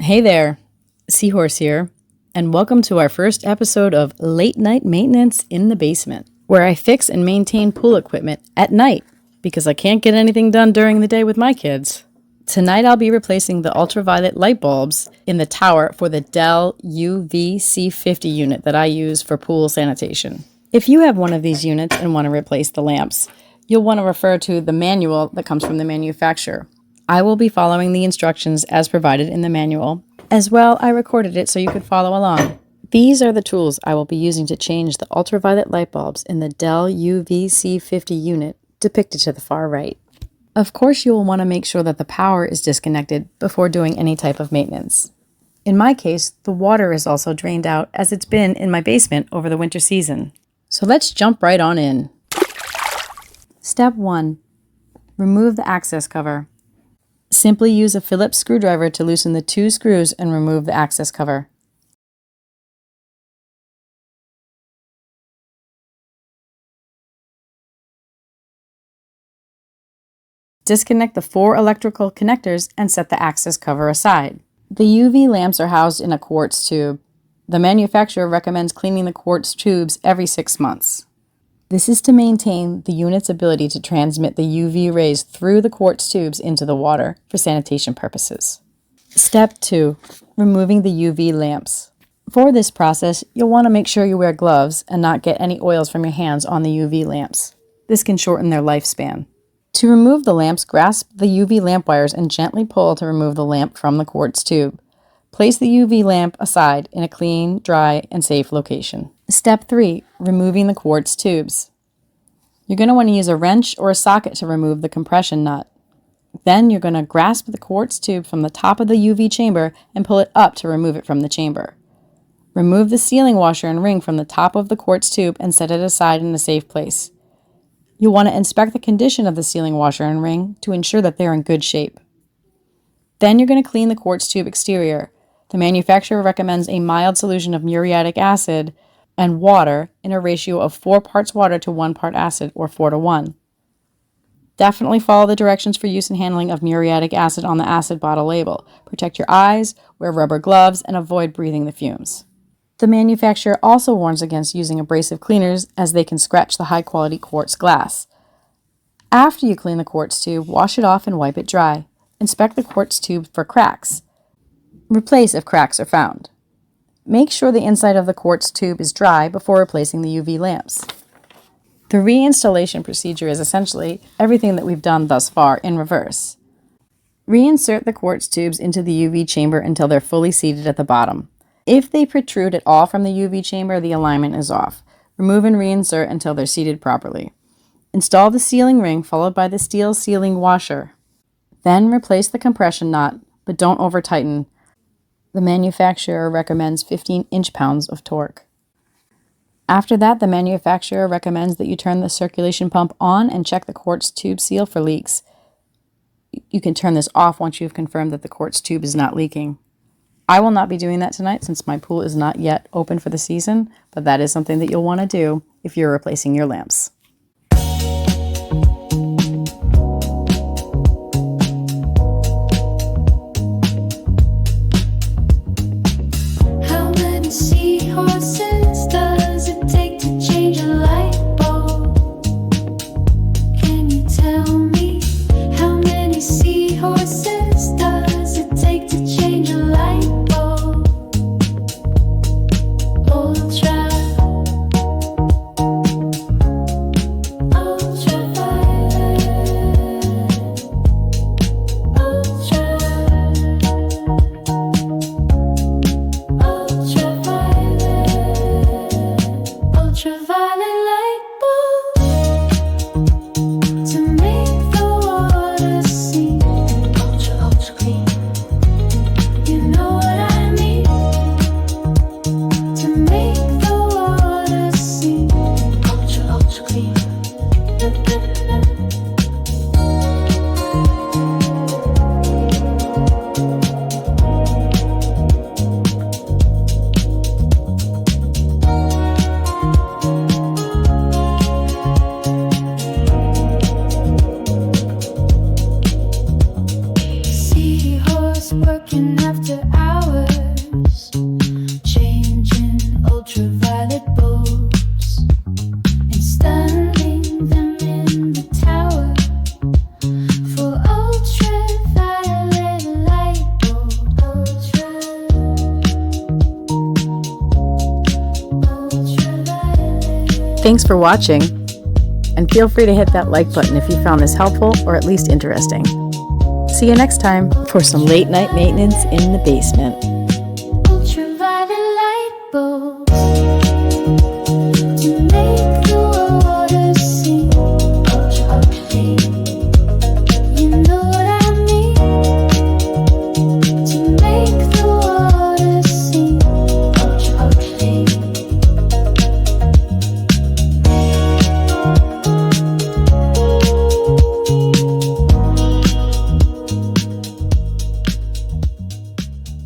Hey there, Seahorse here, and welcome to our first episode of Late Night Maintenance in the Basement, where I fix and maintain pool equipment at night because I can't get anything done during the day with my kids. Tonight I'll be replacing the ultraviolet light bulbs in the tower for the DJI C-50 unit that I use for pool sanitation. If you have one of these units and want to replace the lamps, you'll want to refer to the manual that comes from the manufacturer. I will be following the instructions as provided in the manual. As well, I recorded it so you could follow along. These are the tools I will be using to change the ultraviolet light bulbs in the DJI C-50 unit depicted to the far right. Of course, you will want to make sure that the power is disconnected before doing any type of maintenance. In my case, the water is also drained out as it's been in my basement over the winter season. So let's jump right on in. Step 1. Remove the access cover. Simply use a Phillips screwdriver to loosen the 2 screws and remove the access cover. Disconnect the 4 electrical connectors and set the access cover aside. The UV lamps are housed in a quartz tube. The manufacturer recommends cleaning the quartz tubes every 6 months. This is to maintain the unit's ability to transmit the UV rays through the quartz tubes into the water for sanitation purposes. Step 2. Removing the UV lamps. For this process, you'll want to make sure you wear gloves and not get any oils from your hands on the UV lamps. This can shorten their lifespan. To remove the lamps, grasp the UV lamp wires and gently pull to remove the lamp from the quartz tube. Place the UV lamp aside in a clean, dry, and safe location. Step 3. Removing the quartz tubes. You're going to want to use a wrench or a socket to remove the compression nut. Then you're going to grasp the quartz tube from the top of the UV chamber and pull it up to remove it from the chamber. Remove the sealing washer and ring from the top of the quartz tube and set it aside in a safe place. You'll want to inspect the condition of the sealing washer and ring to ensure that they're in good shape. Then you're going to clean the quartz tube exterior. The manufacturer recommends a mild solution of muriatic acid and water in a ratio of 4 parts water to 1 part acid, or 4:1. Definitely follow the directions for use and handling of muriatic acid on the acid bottle label. Protect your eyes, wear rubber gloves, and avoid breathing the fumes. The manufacturer also warns against using abrasive cleaners as they can scratch the high-quality quartz glass. After you clean the quartz tube, wash it off and wipe it dry. Inspect the quartz tube for cracks. Replace if cracks are found. Make sure the inside of the quartz tube is dry before replacing the UV lamps. The reinstallation procedure is essentially everything that we've done thus far in reverse. Reinsert the quartz tubes into the UV chamber until they're fully seated at the bottom. If they protrude at all from the UV chamber, the alignment is off. Remove and reinsert until they're seated properly. Install the sealing ring followed by the steel sealing washer. Then replace the compression knot, but don't over-tighten. The manufacturer recommends 15 inch-pounds of torque. After that, the manufacturer recommends that you turn the circulation pump on and check the quartz tube seal for leaks. You can turn this off once you've confirmed that the quartz tube is not leaking. I will not be doing that tonight since my pool is not yet open for the season, but that is something that you'll want to do if you're replacing your lamps. Seahorses does it take to change a light bulb? Can you tell me how many seahorses does it take to change a light bulb? Ultra after hours, changing ultraviolet bulbs, installing them in the tower for ultraviolet light bulb. Ultraviolet. Thanks for watching, and feel free to hit that like button if you found this helpful or at least interesting. See you next time for some late night maintenance in the basement.